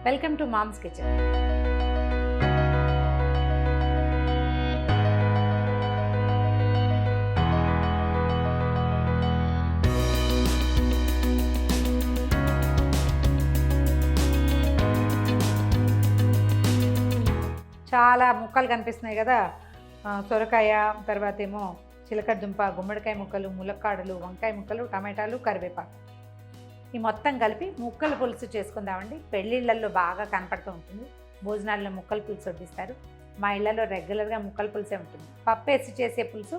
Welcome to moms kitchen. చాలా ముక్కలు కనిపిస్తున్నాయి కదా, సొరకాయ, తర్వాత ఏమో చిలకడ దుంప, గుమ్మడికాయ ముక్కలు, ములక్కాడలు, వంకాయ ముక్కలు, టమాటాలు, కరివేపాకు, ఈ మొత్తం కలిపి ముక్కల పులుసు చేసుకుందామండి. పెళ్ళిళ్ళల్లో బాగా కనపడుతూ ఉంటుంది. భోజనాల్లో ముక్కల పులుసు వడ్డిస్తారు. మా ఇళ్లలో రెగ్యులర్గా ముక్కల పులుసే ఉంటుంది. పప్పు వేసి చేసే పులుసు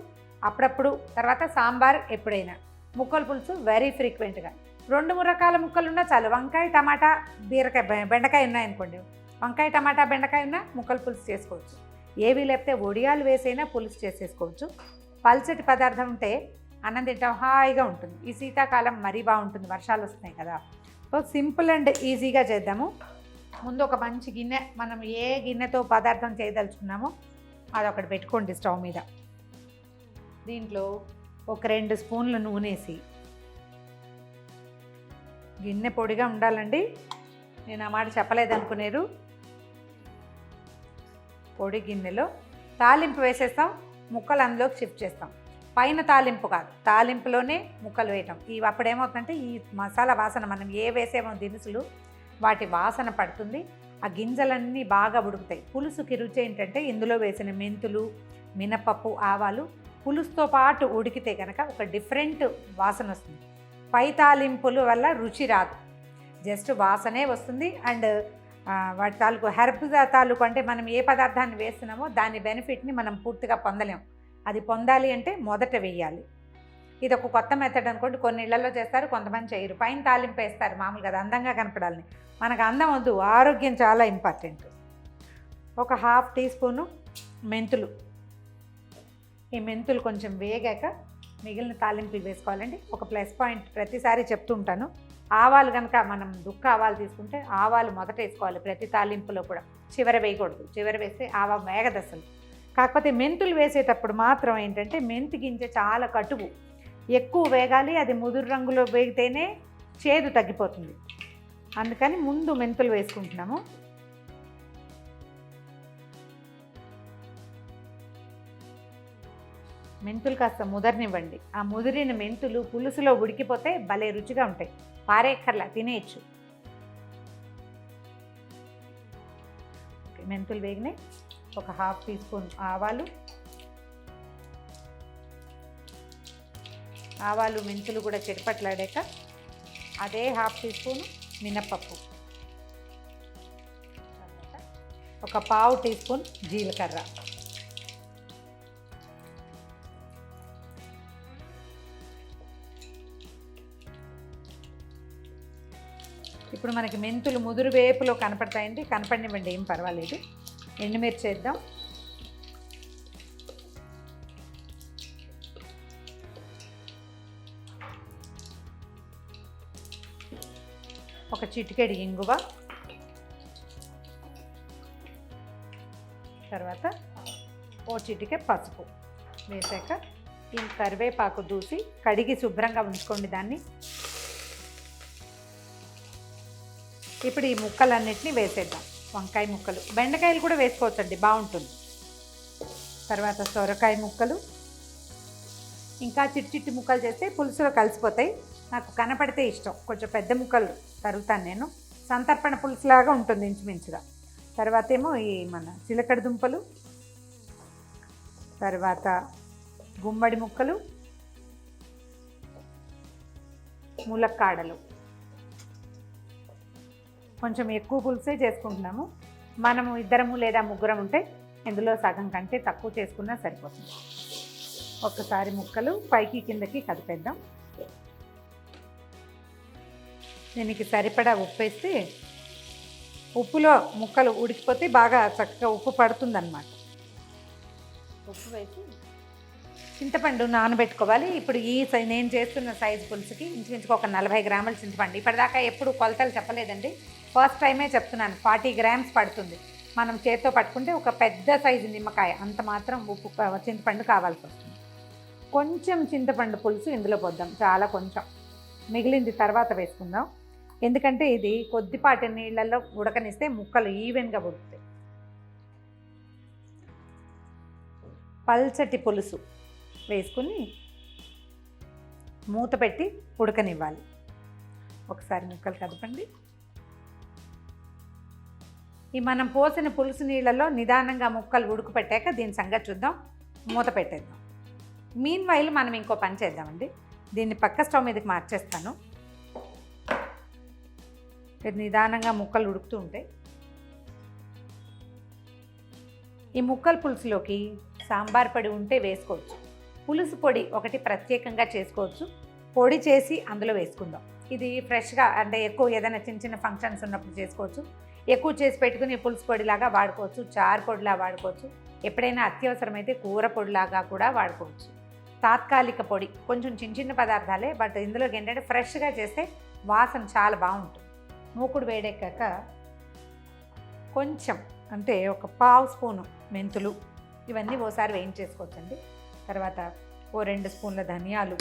అప్పుడప్పుడు, తర్వాత సాంబార్ ఎప్పుడైనా. ముక్కల పులుసు వెరీ ఫ్రీక్వెంట్గా 2-3 రకాల ముక్కలు ఉన్నా చాలు. వంకాయ, టమాటా, బీరకాయ, బెండకాయ ఉన్నాయనుకోండి, వంకాయ, టమాటా, బెండకాయ ఉన్నా ముక్కల పులుసు చేసుకోవచ్చు. ఏవి లేకపోతే ఒడియాలు వేసైనా పులుసు చేసేసుకోవచ్చు. పల్చటి పదార్థం ఉంటే అన్నం తింటాం, హాయిగా ఉంటుంది. ఈ శీతాకాలం మరీ బాగుంటుంది, వర్షాలు వస్తున్నాయి కదా. సో సింపుల్ అండ్ ఈజీగా చేద్దాము. ముందు ఒక మంచి గిన్నె, మనం ఏ గిన్నెతో పదార్థం చేయదలుచుకున్నామో అదొకటి పెట్టుకోండి స్టవ్ మీద. దీంట్లో ఒక 2 స్పూన్లు నూనె వేసి, గిన్నె పొడిగా ఉండాలండి, నేను ఆ మాట చెప్పలేదనుకునేరు. పొడి గిన్నెలో తాలింపు వేసేస్తాం, ముక్కలు అందులోకి షిఫ్ట్ చేస్తాం. పైన తాలింపు కాదు, తాలింపులోనే ముక్కలు వేయటం. అప్పుడేమవుతుందంటే ఈ మసాలా వాసన, మనం ఏ వేసేమో దినుసులు, వాటి వాసన పడుతుంది. ఆ గింజలన్నీ బాగా ఉడుకుతాయి. పులుసుకి రుచి ఏంటంటే ఇందులో వేసిన మెంతులు, మినపప్పు, ఆవాలు పులుసుతో పాటు ఉడికితే కనుక ఒక డిఫరెంట్ వాసన వస్తుంది. పై తాలింపుల వల్ల రుచి రాదు, జస్ట్ వాసనే వస్తుంది. అండ్ వాటి తాలూకు హెర్బ్ తాలూకు, అంటే మనం ఏ పదార్థాన్ని వేస్తున్నామో దాని బెనిఫిట్ని మనం పూర్తిగా పొందలేం. అది పొందాలి అంటే మొదట వేయాలి. ఇది ఒక కొత్త మెథడ్ అనుకోండి. కొన్ని ఇళ్లలో చేస్తారు, కొంతమంది చేయరు. పైన తాలింపు వేస్తారు మామూలుగా, అది అందంగా కనపడాలని. మనకు అందం వద్దు, ఆరోగ్యం చాలా ఇంపార్టెంట్. ఒక 1/2 టీ స్పూను మెంతులు. ఈ మెంతులు కొంచెం వేగాక మిగిలిన తాలింపులు వేసుకోవాలండి. ఒక ప్లస్ పాయింట్ ప్రతిసారి చెప్తూ ఉంటాను, ఆవాలు కనుక మనం దుక్క ఆవాలు తీసుకుంటే ఆవాలు మొదట వేసుకోవాలి ప్రతి తాలింపులో కూడా, చివర వేయకూడదు. చివర వేస్తే ఆవా వేగదు అసలు. కాకపోతే మెంతులు వేసేటప్పుడు మాత్రం ఏంటంటే మెంతి గింజ చాలా కటువు, ఎక్కువ వేగాలి. అది ముదురు రంగులో వేగితేనే చేదు తగ్గిపోతుంది. అందుకని ముందు మెంతులు వేసుకుంటున్నాము. మెంతులు కాస్త ముదరనివ్వండి. ఆ ముదిరిన మెంతులు పులుసులో ఉడికిపోతే భలే రుచిగా ఉంటాయి. పారేక్కర్లా, తినేయచ్చు. మెంతులు వేగినాయి. ఒక 1/2 టీ స్పూన్ ఆవాలు. ఆవాలు మెంతులు కూడా చిటపట్లాడాక అదే 1/2 టీ స్పూన్ మినపప్పు. ఒక 1/4 టీ స్పూన్ జీలకర్ర. ఇప్పుడు మనకి మెంతులు ముదురు వేపులో కనపడతాయండి, కనపడినివ్వండి, ఏం పర్వాలేదు. ఎండుమిర్చి వేద్దాం. ఒక చిటికెడు ఇంగువ, తర్వాత ఓ చిటికె పసుపు వేసాక ఈ కరివేపాకు దూసి కడిగి శుభ్రంగా ఉంచుకోండి దాన్ని. ఇప్పుడు ఈ ముక్కలన్నిటినీ వేసేద్దాం. వంకాయ ముక్కలు, బెండకాయలు కూడా వేసుకోవచ్చండి, బాగుంటుంది. తర్వాత సొరకాయ ముక్కలు. ఇంకా చిట్టి ముక్కలు చేస్తే పులుసులో కలిసిపోతాయి. నాకు కనపడితే ఇష్టం, కొంచెం పెద్ద ముక్కలు తరుగుతాను నేను. సంతర్పణ పులుసులాగా ఉంటుంది ఇంచుమించుగా. తర్వాత ఏమో ఈ మన చిలకడ దుంపలు, తర్వాత గుమ్మడి ముక్కలు, ములక్కాడలు. కొంచెం ఎక్కువ పులుసే చేసుకుంటున్నాము. మనము 2 లేదా 3 ఉంటే ఇందులో సగం కంటే తక్కువ చేసుకున్నా సరిపోతుంది. ఒక్కసారి ముక్కలు పైకి కిందకి కదిపేద్దాం. దీనికి సరిపడా ఉప్పు వేస్తే, ఉప్పులో ముక్కలు ఉడికిపోతే బాగా చక్కగా ఉప్పు పడుతుందన్నమాట. ఉప్పు వేసి చింతపండు నానబెట్టుకోవాలి. ఇప్పుడు నేను చేస్తున్న సైజు పులుసుకి ఇంచుమించుగా ఒక 40 గ్రాముల చింతపండు. ఇప్పటిదాకా ఎప్పుడు కొలతలు చెప్పలేదండి, ఫస్ట్ టైమే చెప్తున్నాను. 40 గ్రామ్స్ పడుతుంది. మనం చేత్తో పట్టుకుంటే ఒక పెద్ద సైజు నిమ్మకాయ అంత మాత్రం ఉప్పు చింతపండు కావాల్సి వస్తుంది. కొంచెం చింతపండు పులుసు ఇందులో పోద్దాం, చాలా కొంచెం. మిగిలింది తర్వాత వేసుకుందాం. ఎందుకంటే ఇది కొద్దిపాటి నీళ్ళల్లో ఉడకనిస్తే ముక్కలు ఈవెన్గా ఉడుకుతాయి. పల్చటి పులుసు వేసుకుని మూత పెట్టి ఉడకనివ్వాలి. ఒకసారి ముక్కలు కదపండి. ఈ మనం పోసిన పులుసు నీళ్ళలో నిదానంగా ముక్కలు ఉడుకుపెట్టాక దీని సంగతి చూద్దాం. మూత పెట్టేద్దాం. మీన్ వైల్ మనం ఇంకో పని చేద్దామండి. దీన్ని పక్క స్టవ్ మీదకి మార్చేస్తాను. నిదానంగా ముక్కలు ఉడుకుతూ ఉంటాయి. ఈ ముక్కల పులుసులోకి సాంబార్ పొడి ఉంటే వేసుకోవచ్చు. పులుసు పొడి ఒకటి ప్రత్యేకంగా చేసుకోవచ్చు. పొడి చేసి అందులో వేసుకుందాం. ఇది ఫ్రెష్గా అంటే ఎక్కువ ఏదైనా చిన్న చిన్న ఫంక్షన్స్ ఉన్నప్పుడు చేసుకోవచ్చు. ఎక్కువ చేసి పెట్టుకుని పులుసు పొడిలాగా వాడుకోవచ్చు, చారు పొడిలా వాడుకోవచ్చు. ఎప్పుడైనా అత్యవసరమైతే కూర పొడిలాగా కూడా వాడుకోవచ్చు. తాత్కాలిక పొడి కొంచెం చిన్న చిన్న పదార్థాలే, బట్ ఇందులోకి ఏంటంటే ఫ్రెష్గా చేస్తే వాసన చాలా బాగుంటుంది. మూకుడు వేడెక్కాక కొంచెం అంటే ఒక పావు స్పూను మెంతులు ఇవన్నీ ఓసారి వేయించేసుకోవచ్చండి. తర్వాత ఓ 2 స్పూన్ల ధనియాలు,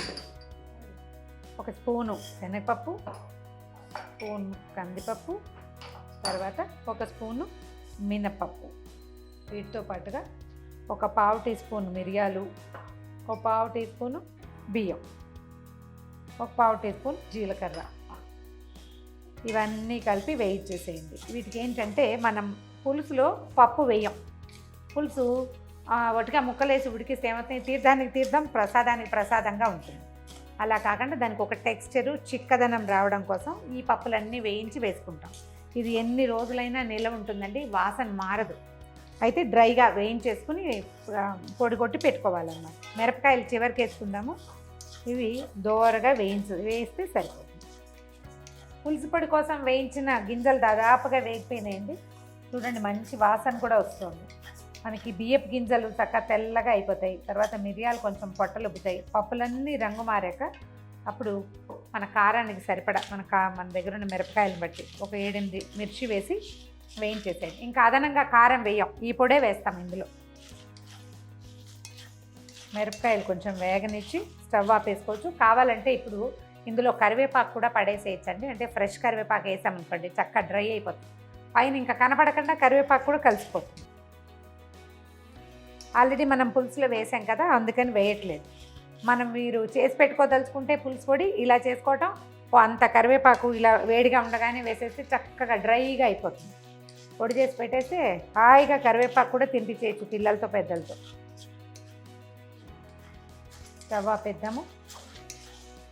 1 స్పూను శనగపప్పు, స్పూన్ కందిపప్పు, తర్వాత 1 స్పూను మినపప్పు. వీటితో పాటుగా ఒక పావు టీ స్పూన్ మిరియాలు, ఒక పావు టీ స్పూను బియ్యం, ఒక పావు టీ స్పూన్ జీలకర్ర, ఇవన్నీ కలిపి వేయించేసేయండి. వీటికి ఏంటంటే మనం పులుసులో పప్పు వేయం. పులుసు ఒటిగా ముక్కలేసి ఉడికిస్తే ఏమవుతుంది, తీర్థానికి తీర్థం ప్రసాదానికి ప్రసాదంగా ఉంటుంది. అలా కాకుండా దానికి ఒక టెక్స్చరు చిక్కదనం రావడం కోసం ఈ పప్పులన్నీ వేయించి వేసుకుంటాం. ఇది ఎన్ని రోజులైనా నిల్వ ఉంటుందండి, వాసన మారదు. అయితే డ్రైగా వేయించేసుకుని పొడి కొట్టి పెట్టుకోవాలన్నమాట. మిరపకాయలు చివరికి వేసుకుందాము. ఇవి దోరగా వేయిస్తే సరిపోతుంది. పులుసు పొడి కోసం వేయించిన గింజలు దాదాపుగా వేగిపోయినాయండి. చూడండి, మంచి వాసన కూడా వస్తుంది. మనకి బియ్యపు గింజలు చక్కగా తెల్లగా అయిపోతాయి. తర్వాత మిరియాలు కొంచెం పొట్టలు ఉబ్బుతాయి. పప్పులన్నీ రంగు మారాక అప్పుడు మన కారానికి సరిపడా మన దగ్గర ఉన్న మిరపకాయలను బట్టి ఒక 7-8 మిర్చి వేసి వేయించేసేయండి. ఇంకా అదనంగా కారం వేయం, ఈ పొడే వేస్తాం ఇందులో. మిరపకాయలు కొంచెం వేగనిచ్చి స్టవ్ ఆపేసుకోవచ్చు. కావాలంటే ఇప్పుడు ఇందులో కరివేపాకు కూడా పడేసేయచ్చండి. అంటే ఫ్రెష్ కరివేపాకు వేసామనుకోండి చక్కగా డ్రై అయిపోతుంది. పైన ఇంకా కనపడకుండా కరివేపాకు కూడా కలిసిపోతుంది. ఆల్రెడీ మనం పులుసులో వేసాం కదా, అందుకని వేయట్లేదు. మీరు చేసి పెట్టుకోదలుచుకుంటే పులుసు పొడి ఇలా చేసుకోవటం, అంత కరివేపాకు ఇలా వేడిగా ఉండగానే వేసేస్తే చక్కగా డ్రైగా అయిపోతుంది. పొడి చేసి పెట్టేస్తే హాయిగా కరివేపాకు కూడా తినిపించేయచ్చు పిల్లలతో పెద్దలతో. స్టవ్ ఆపేద్దాము.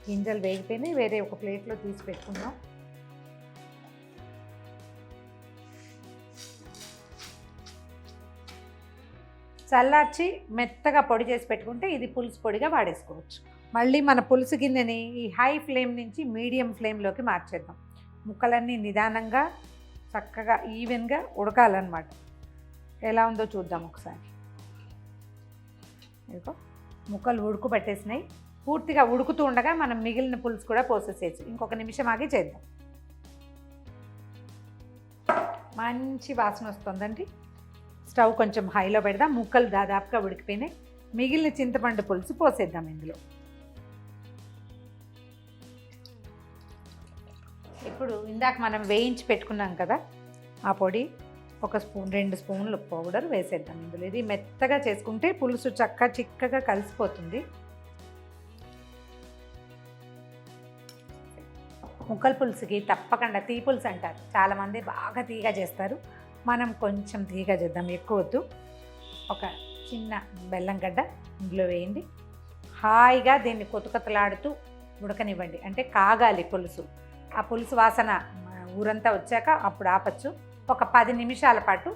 గింజలు వేగిపోయినాయి, వేరే ఒక ప్లేట్లో తీసి పెట్టుకుందాం. చల్లార్చి మెత్తగా పొడి చేసి పెట్టుకుంటే ఇది పులుసు పొడిగా వాడేసుకోవచ్చు. మళ్ళీ మన పులుసు గిన్నెని ఈ హై ఫ్లేమ్ నుంచి మీడియం ఫ్లేమ్లోకి మార్చేద్దాం. ముక్కలన్నీ నిదానంగా చక్కగా ఈవెన్గా ఉడకాలన్నమాట. ఎలా ఉందో చూద్దాం ఒకసారి. ఇదిగో ముక్కలు ఉడుకుపట్టేసినాయి. పూర్తిగా ఉడుకుతూ ఉండగా మనం మిగిలిన పులుసు కూడా పోసేసేయచ్చు. ఇంకొక నిమిషం ఆగి చేద్దాం. మంచి వాసన వస్తుందండి. స్టవ్ కొంచెం హైలో పెడదాం. ముక్కలు దాదాపుగా ఉడికిపోయినాయి. మిగిలిన చింతపండు పులుసు పోసేద్దాం ఇందులో. ఇప్పుడు ఇందాక మనం వేయించి పెట్టుకున్నాం కదా, ఆ పొడి 1 స్పూన్ 2 స్పూన్లు పౌడర్ వేసేద్దాం ఇందులో. ఇది మెత్తగా చేసుకుంటే పులుసు చిక్కగా కలిసిపోతుంది. ముక్కల పులుసుకి తప్పకుండా తీ పులుసు అంటారు, చాలామంది బాగా తీగా చేస్తారు. మనం కొంచెం తీగా చేద్దాం, ఎక్కువ వద్దు. ఒక చిన్న బెల్లం గడ్డ ఇందులో వేయండి. హాయిగా దీన్ని కొతలాడుతూ ఉడకనివ్వండి. అంటే కాగాలి పులుసు. ఆ పులుసు వాసన ఊరంతా వచ్చాక అప్పుడు ఆపచ్చు. ఒక 10 నిమిషాల పాటు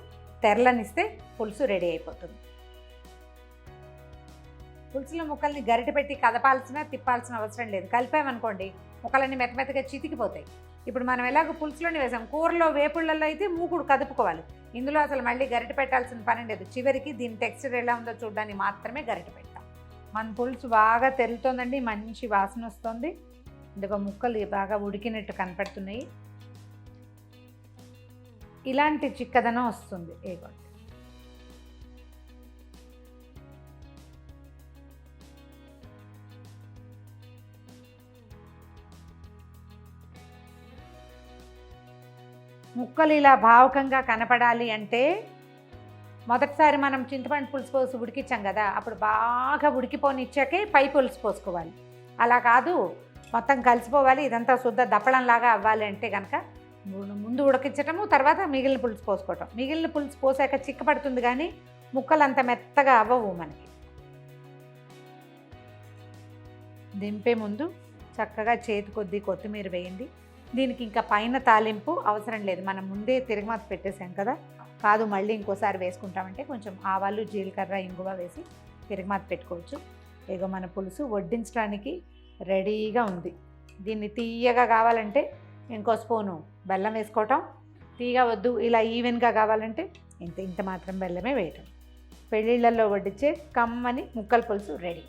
తెరలనిస్తే పులుసు రెడీ అయిపోతుంది. పులుసులో ముక్కల్ని గరిటె పెట్టి కదపాల్సిన తిప్పాల్సిన అవసరం లేదు. కలిపామనుకోండి ముక్కలన్నీ మెత్తగా చితికిపోతాయి. ఇప్పుడు మనం ఎలాగో పులుసులోనే వేసాం. కూరలో వేపుళ్ళల్లో అయితే మూకుడు కదుపుకోవాలి. ఇందులో అసలు మళ్ళీ గరిటె పెట్టాల్సిన పని లేదు. చివరికి దీని టెక్స్చర్ ఎలా ఉందో చూడడానికి మాత్రమే గరిటె పెట్టాం. మన పులుసు బాగా తెరులుతోందండి, మంచి వాసన వస్తుంది. ఇందులో ముక్కలు బాగా ఉడికినట్టు కనపడుతున్నాయి. ఇలాంటి చిక్కదనం వస్తుంది. ఏగోండి, ముక్కలు ఇలా భావకంగా కనపడాలి అంటే మొదటిసారి మనం చింతపండు పులుసు పోసి ఉడికించాం కదా, అప్పుడు బాగా ఉడికిపోనిచ్చాకే పై పులుసు పోసుకోవాలి. అలా కాదు, మొత్తం కలిసిపోవాలి, ఇదంతా శుద్ధ దప్పడంలాగా అవ్వాలి అంటే కనుక ముందు ఉడికించటము, తర్వాత మిగిలిన పులుసు పోసుకోవటం. మిగిలిన పులుసు పోసాక చిక్కపడుతుంది కానీ ముక్కలు అంత మెత్తగా అవ్వవు మనకి. దింపే ముందు చక్కగా చేతి కొద్దీ కొత్తిమీర వేయండి. దీనికి ఇంకా పైన తాలింపు అవసరం లేదు, మనం ముందే తిరగమాత పెట్టేసాం కదా. కాదు మళ్ళీ ఇంకోసారి వేసుకుంటామంటే కొంచెం ఆవాలు, జీలకర్ర, ఇంగువ వేసి తిరగమాత పెట్టుకోవచ్చు. ఇగో మన పులుసు వడ్డించడానికి రెడీగా ఉంది. దీన్ని తీయగా కావాలంటే ఇంకో స్పూను బెల్లం వేసుకోవటం, తీయగా వద్దు ఇలా ఈవెన్గా కావాలంటే ఇంత మాత్రం బెల్లమే వేయటం. పెళ్ళిళ్ళల్లో వడ్డించే కమ్మని ముక్కల పులుసు రెడీ.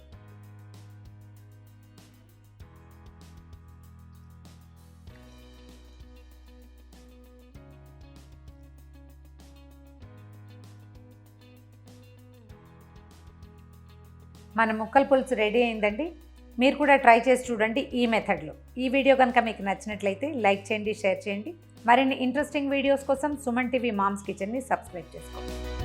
మన ముక్కల పులుసు రెడీ అయిందండి. మీరు కూడా ట్రై చేసి చూడండి ఈ మెథడ్లో. ఈ వీడియో కనుక మీకు నచ్చినట్లయితే లైక్ చేయండి, షేర్ చేయండి. మరిన్ని ఇంట్రెస్టింగ్ వీడియోస్ కోసం సుమన్ టీవీ మామ్స్ కిచెన్ని సబ్స్క్రైబ్ చేసుకోండి.